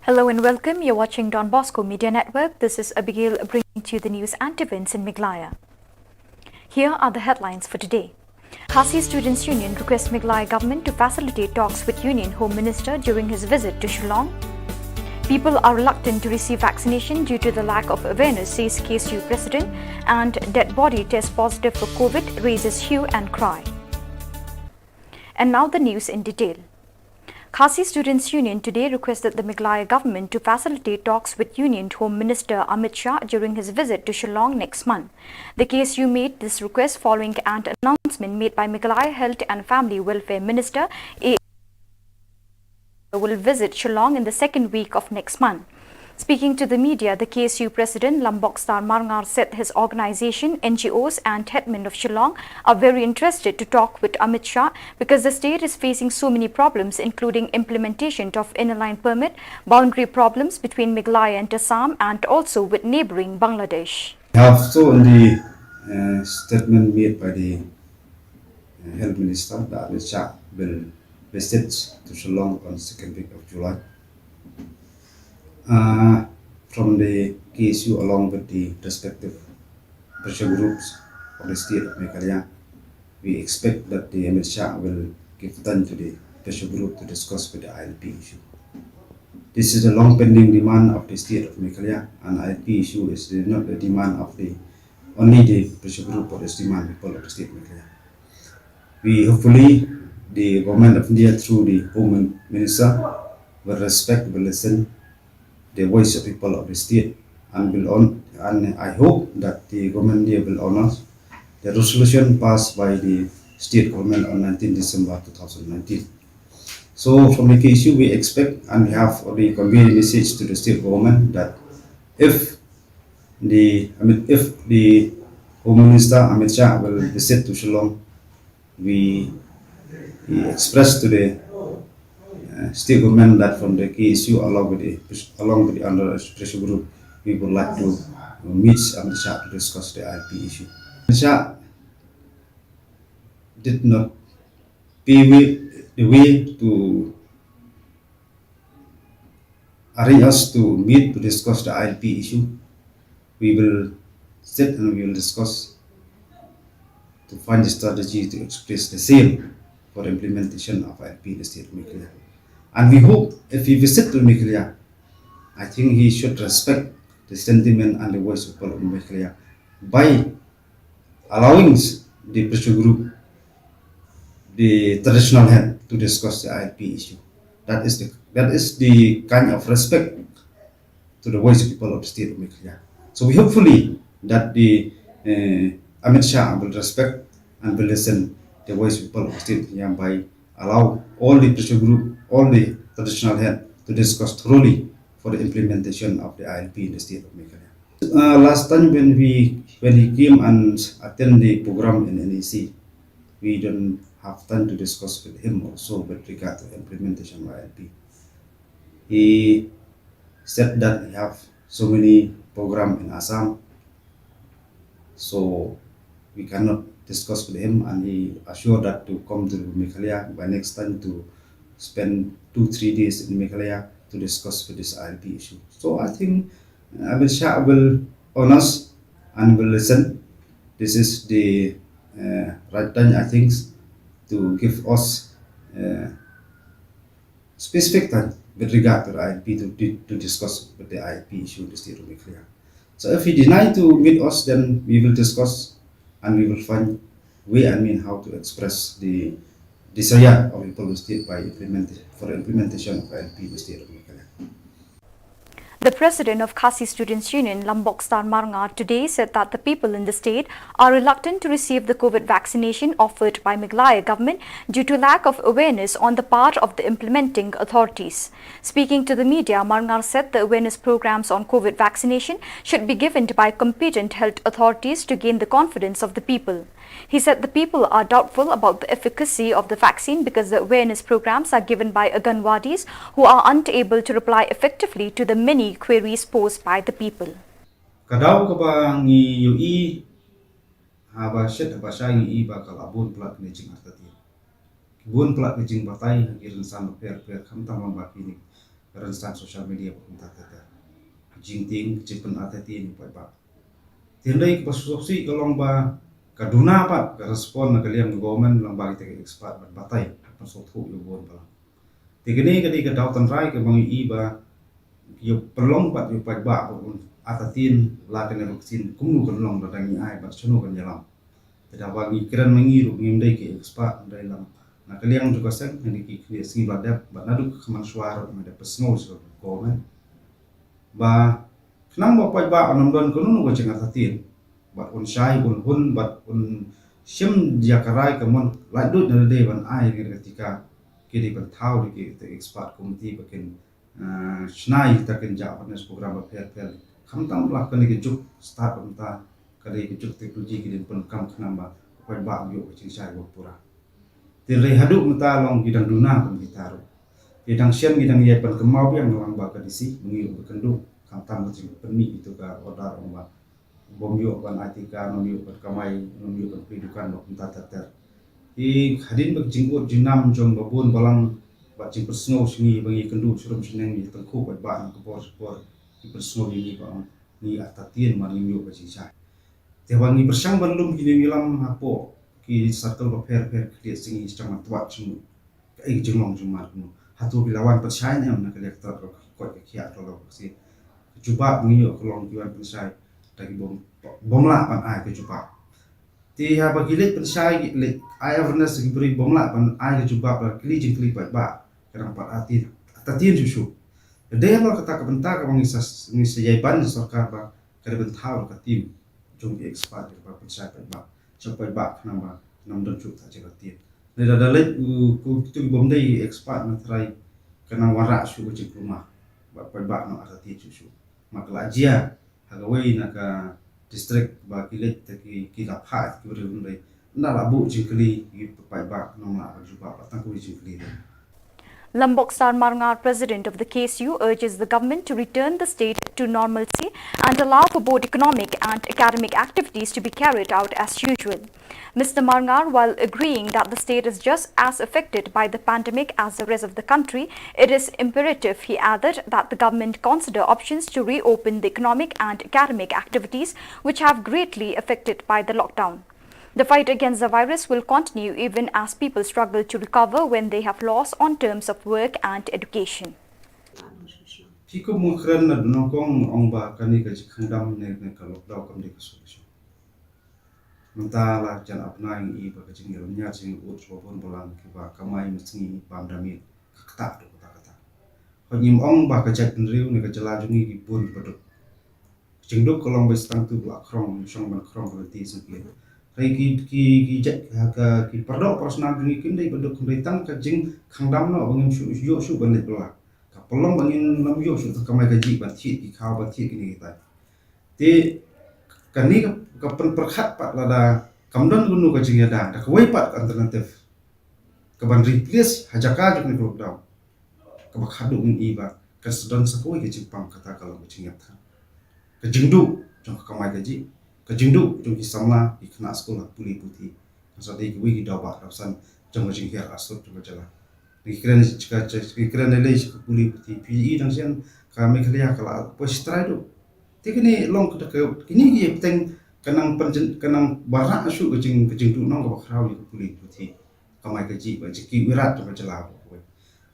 Hello and welcome. You're watching Don Bosco Media Network. This is Abigail bringing to you the news and events in Meghalaya. Here are the headlines for today. Khasi Students' Union requests Meghalaya government to facilitate talks with Union Home Minister during his visit to Shillong. People are reluctant to receive vaccination due to the lack of awareness, says KSU President, and dead body test positive for COVID raises hue and cry. And now the news in detail. Khasi Students' Union today requested the Meghalaya government to facilitate talks with Union Home Minister Amit Shah during his visit to Shillong next month. The KSU made this request following an announcement made by Meghalaya Health and Family Welfare Minister will visit Shillong in the second week of next month. Speaking to the media, the KSU President Lombok Star Marngar said his organization, NGOs and headmen of Shillong are very interested to talk with Amit Shah because the state is facing so many problems, including implementation of inner line permit, boundary problems between Meghalaya and Assam, and also with neighboring Bangladesh. I have saw in the statement made by the Health Minister that Amit Shah will visit to Shillong on the second week of July. From the KSU along with the respective pressure groups of the state of Meghalaya, we expect that the Amit Shah will give time to the pressure group to discuss with the ILP issue. This is a long pending demand of the state of Meghalaya, and ILP issue is not the demand of only the pressure group or the demand people of the state of Meghalaya. We hopefully the government of India through the Home Minister will respect, will listen the voice of people of the state, and I hope that the government here will honor the resolution passed by the state government on 19 December 2019. So from the KSU we expect, and we have already conveyed a message to the state government that if the Home Minister Amit Shah will visit to Shillong, we express to the state government that from the KSU along with the under pressure group, we would like to meet Amit Shah to discuss the ILP issue. Amit Shah did not pave the way to arrange us to meet to discuss the ILP issue. We will sit and we will discuss to find a strategy to express the same for implementation of ILP in the state of Meghalaya. And we hope if he visits to Meghalaya, I think he should respect the sentiment and the voice of people of Meghalaya by allowing the pressure group, the traditional head, to discuss the ILP issue. That is the kind of respect to the voice of people of the state of Meghalaya. So we hopefully that the Amit Shah will respect and will listen the voice of people of the state of Meghalaya by allow all the pressure group, all the traditional head to discuss thoroughly for the implementation of the ILP in the state of Meghalaya. Last time when he came and attended the program in NEC, we don't have time to discuss with him also with regard to implementation of ILP. He said that he have so many programs in Assam, so we cannot discuss with him, and he assured that to come to Meghalaya by next time to spend 2-3 days in Meghalaya to discuss with this ILP issue. So I think Amit Shah will honor us and will listen. This is the right time, I think, to give us specific time with regard to the ILP to discuss with the ILP issue in the state of Meghalaya. So if he denies to meet us, then we will discuss and we will find way how to express the desire of people of the state by implementation of ILP in the state of Meghalaya. The president of Khasi Students' Union, Lombok Star Marngar, today said that the people in the state are reluctant to receive the COVID vaccination offered by Meghalaya government due to lack of awareness on the part of the implementing authorities. Speaking to the media, Marngar said the awareness programs on COVID vaccination should be given by competent health authorities to gain the confidence of the people. He said the people are doubtful about the efficacy of the vaccine because the awareness programs are given by Anganwadis who are unable to reply effectively to the many queries posed by the people. Kadau kabang i haba shet haba shangi i bakal abun plak nejing artati. Bun plak nejing batai girin sam per kham tamang bakini. rensan sosial media pemerintah tata jingting cipen atati ni pa tindai kepasoksi kalong ba kaduna pat ka respon na kaliang government lang bagi te expert batai apa sotho yo bon ba tigini kadi ka dautan rai ke bangi iba yo perlong pat yo pa ba pun atatin la kena vaksin kumnu kan long da dangi ai ba chunu kan yalam tidak bagi kiran mengiru ngimdai ke expert dai lam na kaliang juga sen ni ki kri singi badap ba naduk khaman suara ma da pesngau so government ba kenang ba pai ba anam don kunu ko chenga tatin ba un shai un hun ba un shim dia karai kamon lai dut na de ban ai ngi ketika kidi ban thau di ke expert committee bakin snai takin ja panes program ba pel pel kham tam la kan ke juk start unta kali ke juk teknologi kidi pun kam khnam ba pai ba yo ching shai bo pura Tiri haduk mata long gidang duna pun ditaruh. Gidang siam gidang ia pan kemau yang long ba kadisi mengiu berkendu kantam macam permi itu ka order orang ba bom yo pan atika nom yo pan kamai nom yo pan kehidupan ba punta tater. I hadin bag jinggut jinam jong babun balang ba jing persngau singi bangi kendu surum sineng ni tengku ba ba ke por i persngau ini ba ni atatien mari yo ba sisa. Te wangi bersang belum gini ngilam hapo ki circle ba per kriat singi cang tuat semu kai jenglong jumar nu hatu bilawan persai ni amna kolektor ko kia tolo si cuba ngiyo kolong kiwan persai dari bom la pan ai ke cuba ti ha ba gilit persai le ai awareness gi beri bom la pan ai ke cuba ba kli jing kli ba kerang pat ati tatien susu de lo kata ka benta ka mengisas ngisai ban sarkar ba kada bentau ka tim jong expert ba persai ba sampai bak nama nam dan cuk tak jaga tiap. Neda dalit ku tu bom dai expert matrai kena warak su cik rumah. Bak bak no ada tiap susu. Makla ajia hagawai naka distrik ba kilit taki kilap hat ki beri dai. Nda labu jingkli ki bak no la juba patang ku jingkli. Lombok Sar Marngar, president of the KSU, urges the government to return the state to normalcy and allow for both economic and academic activities to be carried out as usual. Mr. Marngar, while agreeing that the state is just as affected by the pandemic as the rest of the country, it is imperative, he added, that the government consider options to reopen the economic and academic activities which have greatly affected by the lockdown. The fight against the virus will continue even as people struggle to recover when they have lost on terms of work and education. Piko mukran na dunokong ong ba kani ka jikhandam ne ka lockdown kam de ka solution. Mentala jan apna ing I ba ka jingil nya jing ut so bon bolang ki ba kamai mesti pamdami kata do kata. Honyim ong ba ka jak riu ne ka jala jungi ki bun baduk. Jingduk kolong ba stang tu ba krong song ban krong ka ti sengkle. Rai ki jak ka ki perdo personal jungi kindai baduk kindai tang ka jing khandam no bangin yo su ban le bla. Pelong bangin nam yo su kamai gaji ban thi ki khaw ban thi ki ni ta ti kani ka pen perkhat pat lada kamdan gunu ka jing yada da kwai pat alternatif ka ban replace hajaka juk ni lockdown ka ba khadu ng iba ka sedon sakoi ke jipang kata kalau jing yata ka jingdu jong ka kamai gaji ka jingdu jong ki samla ki kena sekolah puli putih sa dei ki wi ki dawa rapsan jong jing her asut jong jala Ikiran nilai puli putih PE dan sian kami kerja kalau positrai tu. Tapi ni long kita kini dia peteng kenang barak asu kecing tu nong kau kerau di puli putih. Kamai kaji bajiki wirat tu berjalan.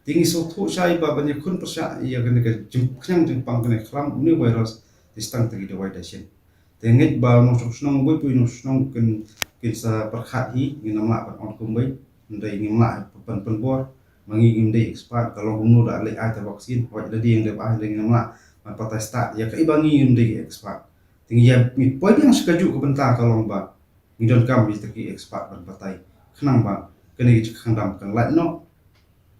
Tinggi soto saya banyak kun persia ia kena kenyang jempang kena kelam ni virus distang tegi dawai dasian. Tengit ba nosok senong boy pun nosok ken sa perkhat hi ni nama pan on kumbai ndai ni mla pan bor mangingim dei expert kalau gumno da le ai ta vaksin waj da ding de ba le ngam la man patai start ya kai bangi ngim dei expert ting ya mi poi yang sekaju ke benta kalau ba mi don kam bi taki expert ban patai khnang ba kene gi khandam kan la no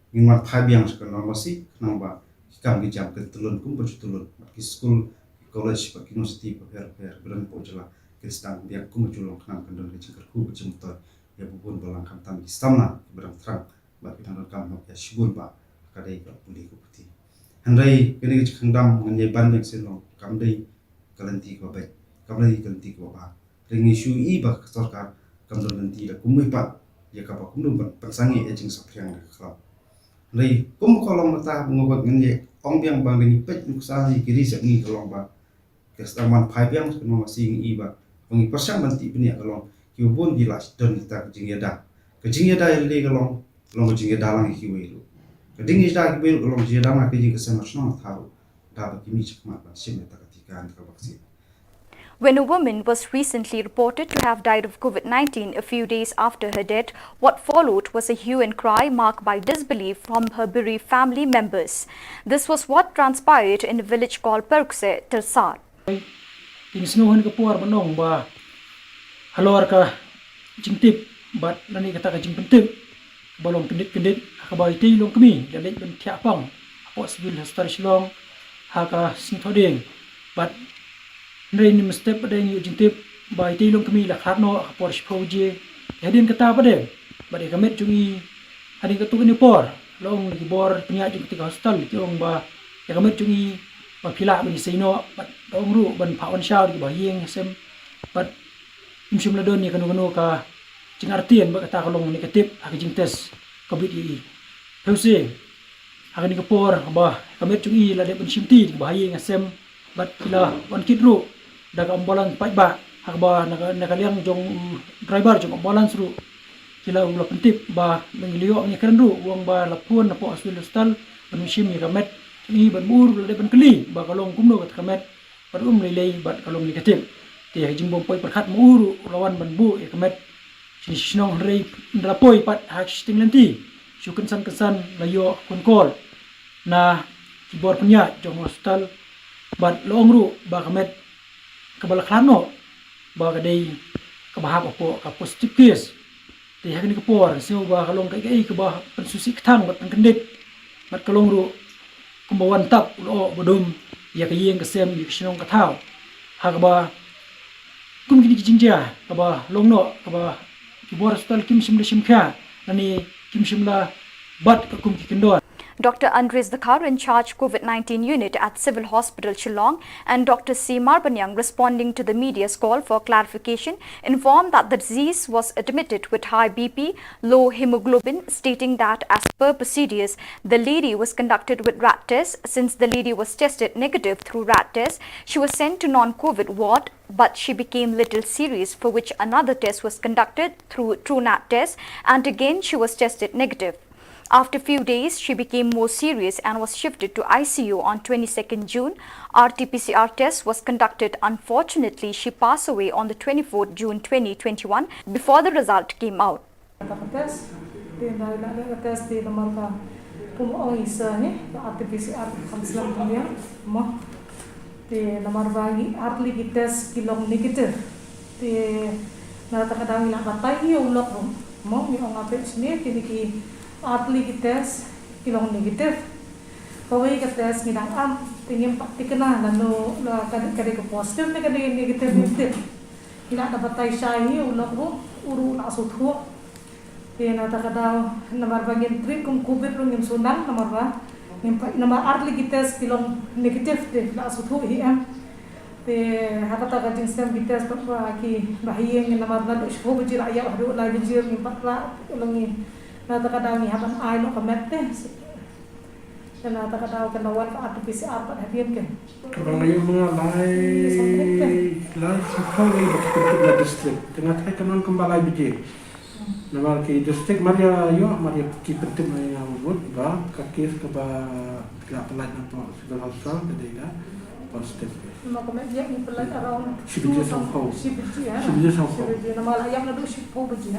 ngin ma phai biang sekal no masi khnang ba kam gi jam ke tulun kum ba tulun ki school college ba university ba per beran po jala kristang dia kum julong khnang kan don gi ku bacim to ya bubun balang kam tam ki stamna berang terang bagi tanda kam ya shibun ba kadai ka puli ko puti handai kene gi khandam ngan ye ban nek selo kam dai kalanti ko ba kam dai kalanti ko ba ringi shu I ba sarkar kam don nanti da kumui pa ya ka ba kum ban pansangi e jing saphyang ka khlap Rei kum kolong mata bunga ngye ong biang bang ni pet nuksa ni kiri sak ni kolong ba kestaman phai biang semua masih ngi ba ngi pasang banti punya kolong kiubun gilas don kita kejing yada le kolong long kejing yada lang kiwe lu keding yada kiwe kolong jeda ma kejing kesama sno tahu da ba kimi chakma ba sim ta katika an ka vaksin. When a woman was recently reported to have died of COVID-19 a few days after her death, what followed was a hue and cry marked by disbelief from her bereaved family members. This was what transpired in a village called Perkse, Tersar. Tinisnuhan ka puar manong ba halor ka jingtip bat nani kata ka jingpentip balong pendit akabay tilong kami dalit ben tiapang apo civil hospital Shillong haka sintoding bat Nren ni mesti pada yang jintip by tilong kami lah karno akapor sipoje hadin kata pada bade kamet jungi hadin katu ni por long lagi bor punya jung tiga hospital jong ba ya kamet jungi ba pila bani sino bat dong ru ban pawan shao di ba yeng sem bat imsum ladon ni kanu ka jingartien ba kata kalong negatif ak jingtes covid i pause ak ni kapor ba kamet jungi la de ban simti di ba yeng sem bat kila wan kidru daga ambulan pai ba akba nakaliang jong driver jong ambulan suru kila ulah pentip ba menglio ni kerendu uang ba lapun napo hospital manusia ni kamet ni ban mur le ban keli ba kalong kumno kat kamet ba lelei ba kalong ni katim ti jimbom poi perkhat muru lawan ban bu e kamet sinong rei rapoi pat hak sting lenti syukun san kesan layo konkol na kibor punya jong hospital bat longru ba kamet kabal klano ba kadai kabahap apo ka positive case ti hakni ka por siu ba kalong kai ka ba pensusi ktang bat pendit bat kalong ru kumbawan tap lo bodum ya ka yeng ka sem yu sinong ka thau ha ka ba kum kini jinja ka ba longno ka ba ki bor hospital kim sim de sim kha nani kim sim la bat ka kum ki kendor. Dr. Andres Dakar, in charge COVID-19 unit at Civil Hospital Shillong, and Dr. C. Marbanyang, responding to the media's call for clarification, informed that the disease was admitted with high BP, low hemoglobin, stating that as per procedures, the lady was conducted with rat test. Since the lady was tested negative through rat test, she was sent to non-COVID ward, but she became little serious, for which another test was conducted through TrueNat test, and again she was tested negative. After a few days, she became more serious and was shifted to ICU on 22nd June. RT-PCR test was conducted. Unfortunately, she passed away on the 24th June 2021 before the result came out. Atli kites kilong negatif. Kawai kites ngidang tingin patikena lano la kade ko positif ne kade negatif. Ila dapat tai syai ulak bu uru na suthu. Tena takadaw namar bagin trip kum covid rung nim sunang namar ba. Namar atli kites kilong negatif de la suthu em. Te hakata ka jinsam kites pa ki bahiyeng namar na isho bujir ayah hadu la bujir ni patra ulangi. Natakadaw ni habang ay no kamete dan natakadaw kanawan ka RT-PCR pada hadian kan Kalau ngayon mga lai sukau ni betul-betul distrik tengah tengah kanon kembali biji nama ke distrik Maria ki penting yang buat ba kakis ke ba tidak pelat apa segala hal tadi dah positif nama kemudian ni pelat around sibiji sangkau nama ayam nadu sipo biji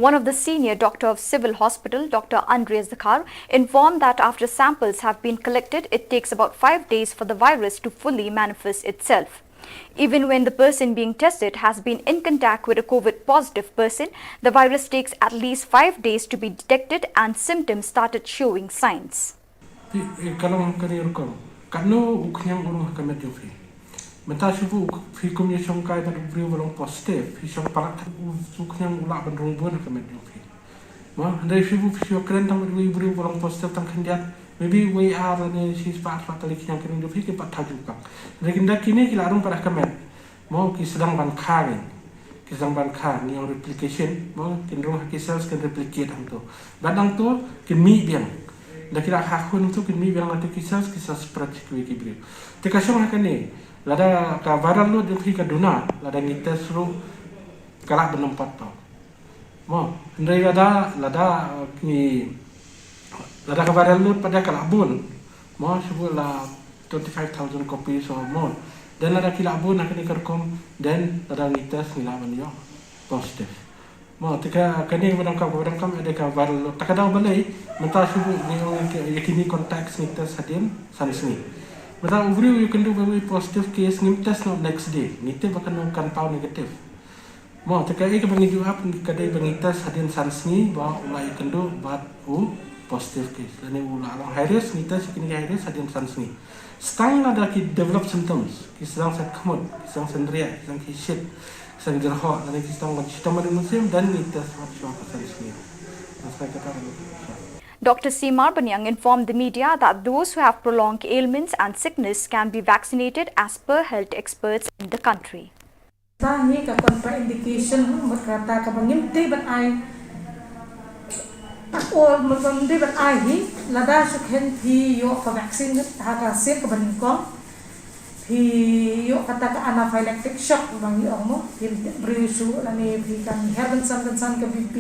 One of the senior doctor of Civil Hospital, Dr. Andres Dakar, informed that after samples have been collected, it takes about 5 days for the virus to fully manifest itself. Even when the person being tested has been in contact with a COVID-positive person, the virus takes at least 5 days to be detected and symptoms started showing signs. Menta sifu fikum ni songkai ta brio bolong positif fisong parat suknyang ula ban rumbun kamet yofi ma ndai sifu fisio kren tam brio bolong positif tang khandiat maybe we are ne si spat fatali kyang kren yofi ke pat thaju kang lekin dak kini kilarung para kamet mau ki sedang ban khagen kisang ban kha ni yang replication mo kin rong haki cells kan replicate hang to badang to kin mi biang da kira hakun tu kin mi biang atu ki cells spread ki bri te ka shong hakan ni lada ka viral load yang ka duna lada ni test ru kalah benempat to mo ndai lada ni lada ka viral load pada kalabun mo sebuah 25,000 copies or more. Dan ada kilabun nak ni kerkom dan ada nitas nilaman yo positif. Mau tika kani badang kam ada ka viral tak ada balai mentah subuh ni yakini kontaks nitas hadin sansni. Mentah overview you can do very positive case nitas no next day. Nite bakan kan negatif. Mau tika ke bangi jawab kadai bangitas hadin sansni ba ulai kendo bat positive case. Lani ulah high risk nitas kini high risk hadin sansni. Setang ada ki develop symptoms, ki sedang sakit, ki sedang sendirian, ki sedang shit, ki sedang jerhok, dan ki sedang macam musim dan nitas macam pasal sendiri. Saya kata Dr. Simar Banyang informed the media that those who have prolonged ailments and sickness can be vaccinated as per health experts in the country. Ini ka contraindication berkata ka bangimti ban ai or mabamdi ban ai hi lada sukhen thi yo ka vaccine ha ka se ka ban ko thi yo kata ka anaphylactic shock bang yo mo hi brisu lani phi kan heaven san ka bp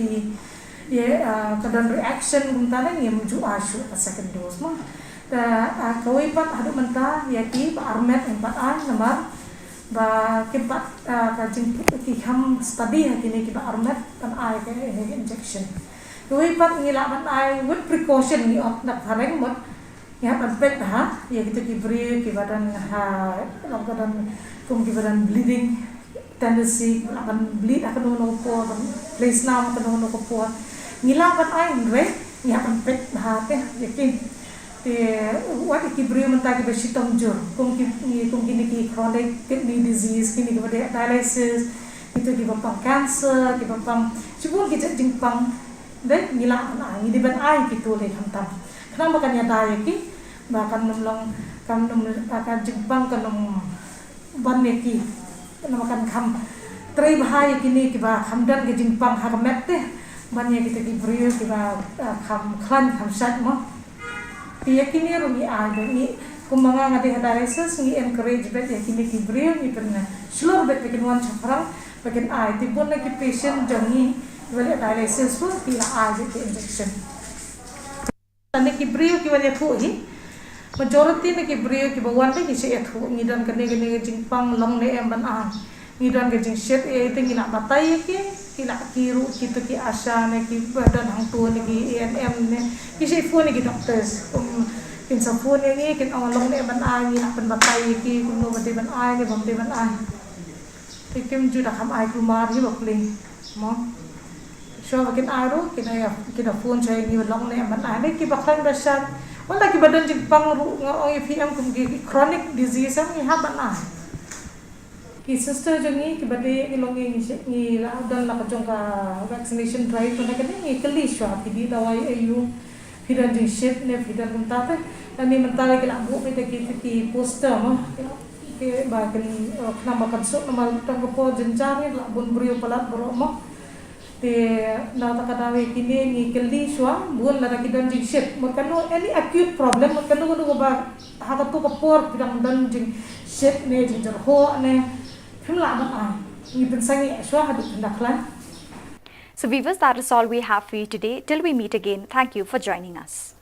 ye kadan reaction guntana ni muju asu second dose mo ta kawai pat hadu menta ya ki pa armet empat an namar ba kepat ka jing ki ham study ha kini ki ba armet tan ai ka injection kawai pat ngila ban ai with precaution ni op nak hareng mot ya ban pet ha ya gitu ki bri ki badan ha long badan kum ki badan bleeding tendency akan bleed akan no po place now akan no po ngila ban ai re ya ban pet ha te yakin te wat ki bri menta ki besitom jur kum kini ki chronic kidney disease kini ki bade dialysis itu ki bapang cancer ki bapang sibul ki jingpang deh ngila ban ai di ban ai ki tu le hantam kenapa kan ya daya ki bahkan nomlong kam nom akan jingpang kan nom ban ne ki namakan kam trai bahaya kini ki ba hamdan ki jingpang harmet teh banyak kita ki brio ki ba kam klan kam sat mo pia kini rungi ada ni kumanga ngade dialysis ni encourage bet ya kini ki brio ni pernah slow bet bikin wan chaprang bikin ai tipun lagi patient jangi wala dialysis pun pila ai ki injection tane ki brio ki wala pu hi majority na ki brio ki bawan ki se ethu ni dan kane jingpang long ne em ban an ni dan ke jing shet e te ngila batai ki kila kiru kitu ki asha ne ki badan hang tu ne ki ANM ne ki se phone ne ki doctors kin sa phone ne kin long ne ban an ni ban batai ki kuno bade ban ai ne bam de ban ai te kem ju da kam ai kumar hi bakling mo so bakin aro kina phone chai ni long ne ban ai ne ki baklan basan wala ki badan jingpang ru ngoi FM kum ki chronic disease am ni ha ban ai ki sister jangi ki bade ilongi ni la dan la kajong ka vaccination drive ko na kani ni kali shwa ki dawai ayu fidan jing shit ne fidan kunta te ani mentala ki la bu ki poster mo ke ba kan nama kan so nama tang ko jenjang la bun brio palat bro mo te na ta kadawe kini ni kali shwa bun la ki dan jing shit mo kanu any acute problem mo kanu ko ba ha ka to ko por fidan dan jing shit ne jing jar ho ne So viewers, that is all we have for you today. Till we meet again, thank you for joining us.